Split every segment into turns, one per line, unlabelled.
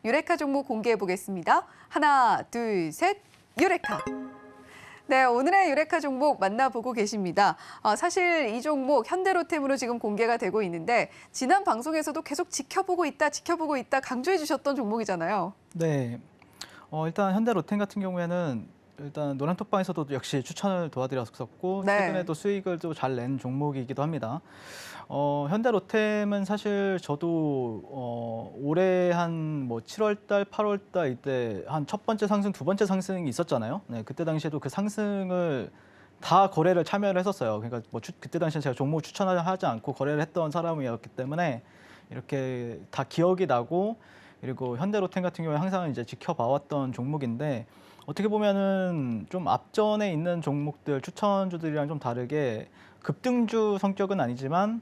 유레카 종목 공개해 보겠습니다. 하나, 둘, 셋, 유레카. 네, 오늘의 유레카 종목 만나보고 계십니다. 사실 이 종목 현대로템으로 지금 공개가 되고 있는데 지난 방송에서도 계속 지켜보고 있다 강조해 주셨던 종목이잖아요.
네. 일단 현대로템 같은 경우에는 일단 노란톡방에서도 역시 추천을 도와드렸었고
네.
최근에도 수익을 또 잘 낸 종목이기도 합니다. 현대로템은 사실 저도 올해 한 뭐 7월 달, 8월 달 이때 한 첫 번째 상승, 두 번째 상승이 있었잖아요. 네, 그때 당시에도 그 상승을 다 거래를 참여를 했었어요. 그러니까 뭐 그때 당시에 제가 종목 추천을 하지 않고 거래를 했던 사람이었기 때문에 이렇게 다 기억이 나고 그리고 현대로템 같은 경우에 항상 이제 지켜봐왔던 종목인데 어떻게 보면은 좀 앞전에 있는 종목들 추천주들이랑 좀 다르게 급등주 성격은 아니지만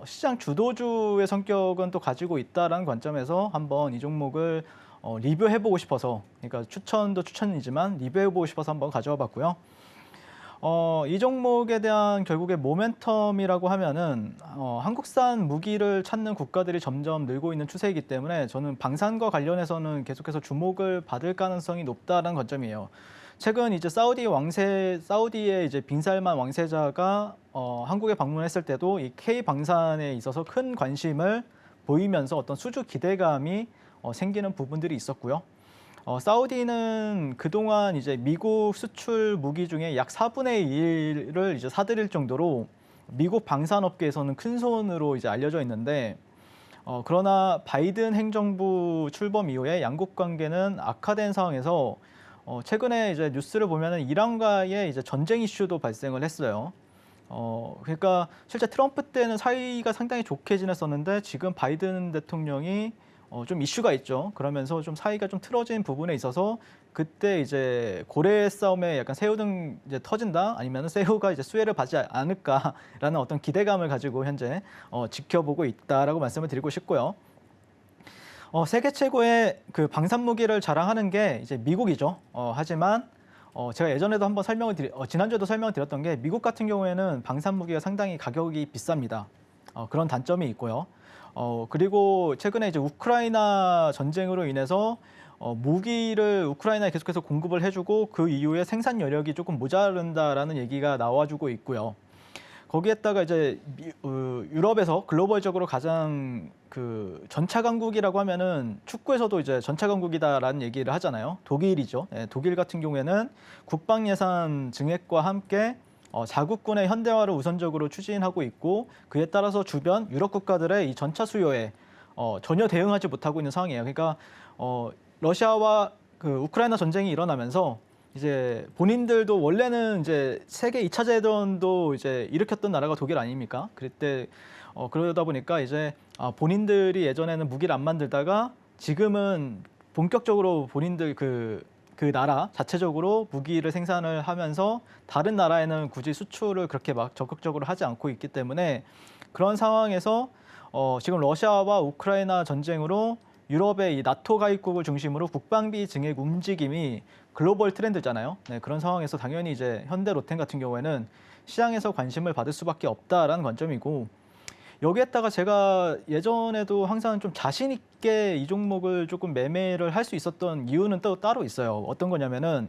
시장 주도주의 성격은 또 가지고 있다라는 관점에서 한번 이 종목을 리뷰해보고 싶어서 그러니까 추천도 추천이지만 리뷰해보고 싶어서 한번 가져와 봤고요. 이 종목에 대한 결국에 모멘텀이라고 하면은 한국산 무기를 찾는 국가들이 점점 늘고 있는 추세이기 때문에 저는 방산과 관련해서는 계속해서 주목을 받을 가능성이 높다는 관점이에요. 최근 이제 사우디의 이제 빈살만 왕세자가 한국에 방문했을 때도 이 K 방산에 있어서 큰 관심을 보이면서 어떤 수주 기대감이 생기는 부분들이 있었고요. 사우디는 그동안 이제 미국 수출 무기 중에 약 4분의 1을 이제 사들일 정도로 미국 방산업계에서는 큰 손으로 이제 알려져 있는데 그러나 바이든 행정부 출범 이후에 양국 관계는 악화된 상황에서 최근에 이제 뉴스를 보면은 이란과의 이제 전쟁 이슈도 발생을 했어요. 그러니까 실제 트럼프 때는 사이가 상당히 좋게 지냈었는데 지금 바이든 대통령이 좀 이슈가 있죠. 그러면서 좀 사이가 좀 틀어진 부분에 있어서 그때 이제 고래 싸움에 약간 새우등 이제 터진다 아니면 새우가 이제 수혜를 받지 않을까라는 어떤 기대감을 가지고 현재 지켜보고 있다라고 말씀을 드리고 싶고요. 세계 최고의 그 방산 무기를 자랑하는 게 이제 미국이죠. 하지만 제가 예전에도 한번 지난주에도 설명을 드렸던 게 미국 같은 경우에는 방산 무기가 상당히 가격이 비쌉니다. 그런 단점이 있고요. 그리고 최근에 이제 우크라이나 전쟁으로 인해서 무기를 우크라이나에 계속해서 공급을 해주고 그 이후에 생산 여력이 조금 모자른다라는 얘기가 나와주고 있고요. 거기에다가 이제 유럽에서 글로벌적으로 가장 그 전차 강국이라고 하면은 축구에서도 이제 전차 강국이다라는 얘기를 하잖아요. 독일이죠. 네, 독일 같은 경우에는 국방 예산 증액과 함께 자국군의 현대화를 우선적으로 추진하고 있고 그에 따라서 주변 유럽 국가들의 이 전차 수요에 전혀 대응하지 못하고 있는 상황이에요. 그러니까 러시아와 그 우크라이나 전쟁이 일어나면서 이제 본인들도 원래는 이제 세계 2차 대전도 이제 일으켰던 나라가 독일 아닙니까? 그때 그러다 보니까 이제 본인들이 예전에는 무기를 안 만들다가 지금은 본격적으로 본인들 그 나라 자체적으로 무기를 생산을 하면서 다른 나라에는 굳이 수출을 그렇게 막 적극적으로 하지 않고 있기 때문에 그런 상황에서 지금 러시아와 우크라이나 전쟁으로 유럽의 이 나토 가입국을 중심으로 국방비 증액 움직임이 글로벌 트렌드잖아요. 네, 그런 상황에서 당연히 이제 현대로템 같은 경우에는 시장에서 관심을 받을 수밖에 없다라는 관점이고 여기에다가 제가 예전에도 항상 좀 자신 있게 이 종목을 조금 매매를 할 수 있었던 이유는 또 따로 있어요. 어떤 거냐면은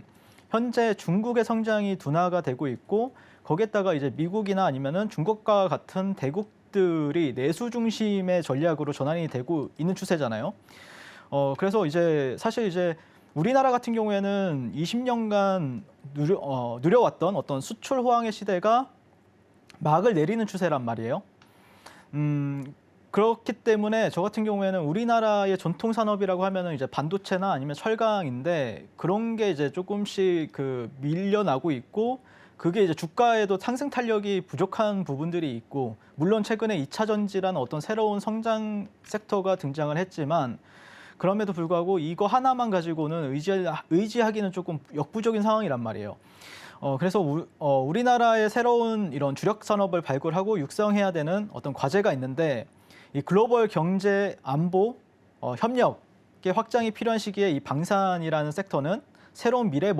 현재 중국의 성장이 둔화가 되고 있고 거기에다가 이제 미국이나 아니면은 중국과 같은 대국들이 내수 중심의 전략으로 전환이 되고 있는 추세잖아요. 그래서 이제 사실 이제 우리나라 같은 경우에는 20년간 누려왔던 어떤 수출 호황의 시대가 막을 내리는 추세란 말이에요. 그렇기 때문에 저 같은 경우에는 우리나라의 전통 산업이라고 하면은 이제 반도체나 아니면 철강인데 그런 게 이제 조금씩 그 밀려나고 있고 그게 이제 주가에도 상승 탄력이 부족한 부분들이 있고 물론 최근에 2차 전지라는 어떤 새로운 성장 섹터가 등장을 했지만 그럼에도 불구하고 이거 하나만 가지고는 의지하기는 조금 역부족인 상황이란 말이에요. 그래서 우리나라의 새로운 이런 주력 산업을 발굴하고 육성해야 되는 어떤 과제가 있는데 이 글로벌 경제 안보 협력의 확장이 필요한 시기에 이 방산이라는 섹터는 새로운 미래의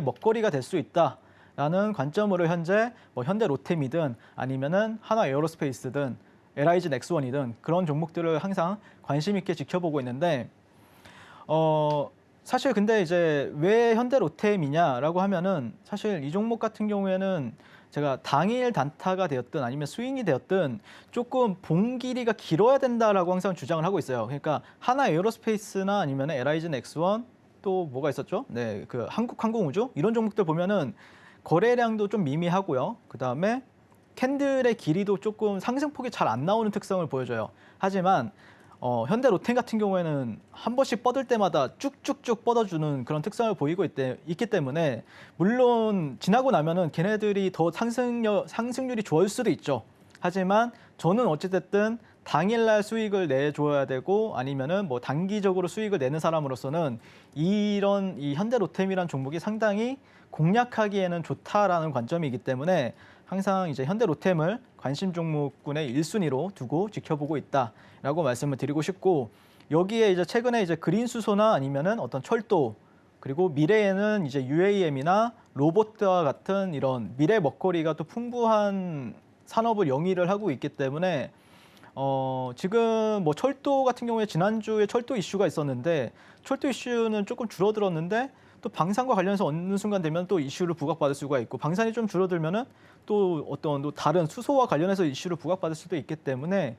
먹거리가 될 수 있다라는 관점으로 현재 뭐 현대 로템이든 아니면은 한화 에어로스페이스든 LIG 넥스원이든 그런 종목들을 항상 관심 있게 지켜보고 있는데 사실 근데 이제 왜 현대로템이냐라고 하면은 사실 이 종목 같은 경우에는 제가 당일 단타가 되었든 아니면 스윙이 되었든 조금 봉 길이가 길어야 된다라고 항상 주장을 하고 있어요. 그러니까 하나 에어로스페이스나 아니면 LIG 넥스원 또 뭐가 있었죠? 네, 그 한국항공우주 이런 종목들 보면은 거래량도 좀 미미하고요. 그다음에 캔들의 길이도 조금 상승폭이 잘 안 나오는 특성을 보여줘요. 하지만 현대로템 같은 경우에는 한 번씩 뻗을 때마다 쭉쭉쭉 뻗어주는 그런 특성을 보이고 있기 때문에 물론 지나고 나면은 걔네들이 더 상승률이 좋을 수도 있죠. 하지만 저는 어찌됐든 당일날 수익을 내줘야 되고 아니면은 뭐 단기적으로 수익을 내는 사람으로서는 이 현대로템이란 종목이 상당히 공략하기에는 좋다라는 관점이기 때문에 항상 이제 현대로템을 관심 종목군의 1순위로 두고 지켜보고 있다라고 말씀을 드리고 싶고 여기에 이제 최근에 이제 그린 수소나 아니면은 어떤 철도 그리고 미래에는 이제 UAM이나 로봇과 같은 이런 미래 먹거리가 또 풍부한 산업을 영위를 하고 있기 때문에 지금 뭐 철도 같은 경우에 지난주에 철도 이슈가 있었는데 철도 이슈는 조금 줄어들었는데 또 방산과 관련해서 어느 순간 되면 또 이슈를 부각받을 수가 있고 방산이 좀 줄어들면은 또 어떤 또 다른 수소와 관련해서 이슈를 부각받을 수도 있기 때문에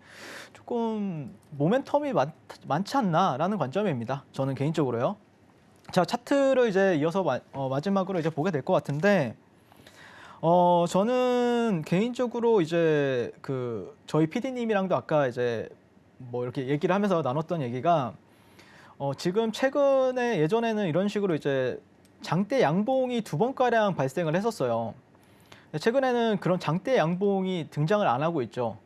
조금 모멘텀이 많지 않나라는 관점입니다. 저는 개인적으로요. 자, 차트를 이제 이어서 마지막으로 이제 보게 될 것 같은데 저는 개인적으로 이제 그 저희 PD님이랑도 아까 이제 뭐 이렇게 얘기를 하면서 나눴던 얘기가 지금 최근에 예전에는 이런 식으로 이제 장대 양봉이 2번가량 발생을 했었어요. 최근에는 그런 장대 양봉이 등장을 안 하고 있죠.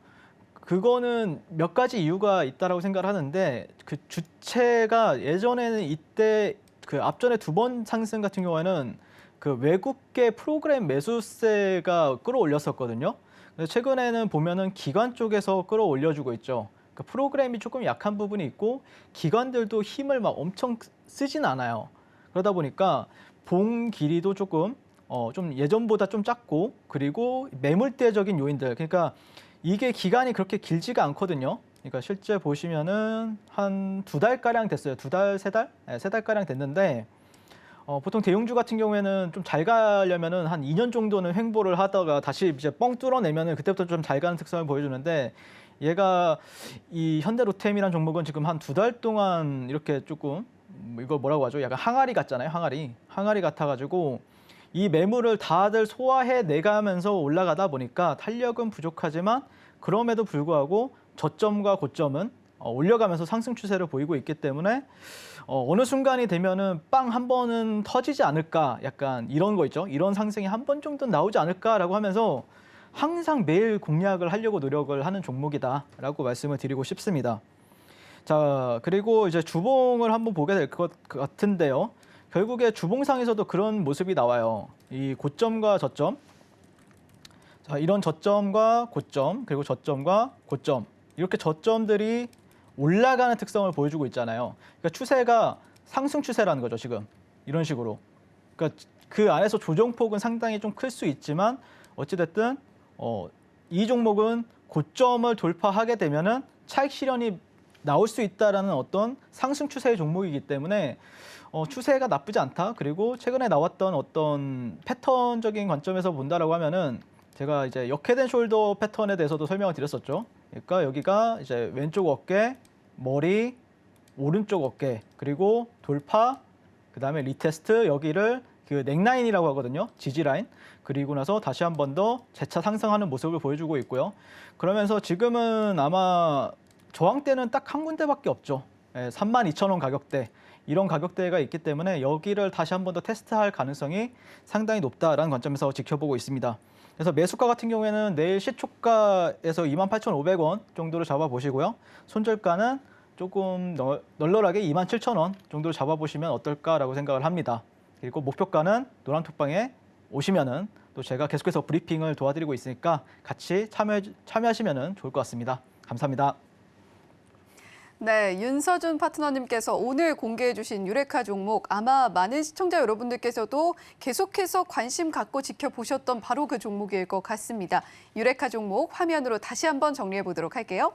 그거는 몇 가지 이유가 있다라고 생각을 하는데 그 주체가 예전에는 이때 그 앞전에 2번 상승 같은 경우에는 그 외국계 프로그램 매수세가 끌어올렸었거든요. 최근에는 보면은 기관 쪽에서 끌어올려주고 있죠. 그 프로그램이 조금 약한 부분이 있고 기관들도 힘을 막 엄청 쓰진 않아요. 그러다 보니까 봉 길이도 조금 좀 예전보다 좀 작고 그리고 매물대적인 요인들 그러니까 이게 기간이 그렇게 길지가 않거든요. 그러니까 실제 보시면은 한 2달가량 됐어요. 2달, 3달? 네, 3달가량 됐는데 보통 대형주 같은 경우에는 좀 잘 가려면은 한 2년 정도는 횡보를 하다가 다시 이제 뻥 뚫어내면은 그때부터 좀 잘 가는 특성을 보여주는데 얘가 이 현대로템이란 종목은 지금 한 2달 동안 이렇게 조금 이걸 뭐라고 하죠? 약간 항아리 같잖아요. 항아리 같아가지고 이 매물을 다들 소화해 내가면서 올라가다 보니까 탄력은 부족하지만 그럼에도 불구하고 저점과 고점은 올려가면서 상승 추세를 보이고 있기 때문에 어느 순간이 되면은 빵 한 번은 터지지 않을까 약간 이런 거 있죠. 이런 상승이 한 번 정도는 나오지 않을까라고 하면서 항상 매일 공략을 하려고 노력을 하는 종목이다라고 말씀을 드리고 싶습니다. 자, 그리고 이제 주봉을 한번 보게 될 것 같은데요. 결국에 주봉상에서도 그런 모습이 나와요. 이 고점과 저점. 자, 이런 저점과 고점, 그리고 저점과 고점. 이렇게 저점들이 올라가는 특성을 보여주고 있잖아요. 그러니까 추세가 상승 추세라는 거죠, 지금. 이런 식으로. 그러니까 그 안에서 조정폭은 상당히 좀 클 수 있지만 어찌됐든 이 종목은 고점을 돌파하게 되면은 차익 실현이 나올 수 있다라는 어떤 상승 추세의 종목이기 때문에 추세가 나쁘지 않다. 그리고 최근에 나왔던 어떤 패턴적인 관점에서 본다라고 하면은 제가 이제 역회된 숄더 패턴에 대해서도 설명을 드렸었죠. 그러니까 여기가 이제 왼쪽 어깨, 머리, 오른쪽 어깨, 그리고 돌파, 그다음에 리테스트 여기를 그 넥라인이라고 하거든요. 지지라인. 그리고 나서 다시 한 번 더 재차 상승하는 모습을 보여주고 있고요. 그러면서 지금은 아마 저항대는 딱 한 군데밖에 없죠. 32,000원 가격대. 이런 가격대가 있기 때문에 여기를 다시 한 번 더 테스트할 가능성이 상당히 높다라는 관점에서 지켜보고 있습니다. 그래서 매수가 같은 경우에는 내일 시초가에서 28,500원 정도로 잡아보시고요. 손절가는 조금 널널하게 27,000원 정도로 잡아보시면 어떨까라고 생각을 합니다. 그리고 목표가는 노란톡방에 오시면은 또 제가 계속해서 브리핑을 도와드리고 있으니까 같이 참여하시면 좋을 것 같습니다. 감사합니다.
네, 윤서준 파트너님께서 오늘 공개해 주신 유레카 종목 아마 많은 시청자 여러분들께서도 계속해서 관심 갖고 지켜보셨던 바로 그 종목일 것 같습니다. 유레카 종목 화면으로 다시 한번 정리해 보도록 할게요.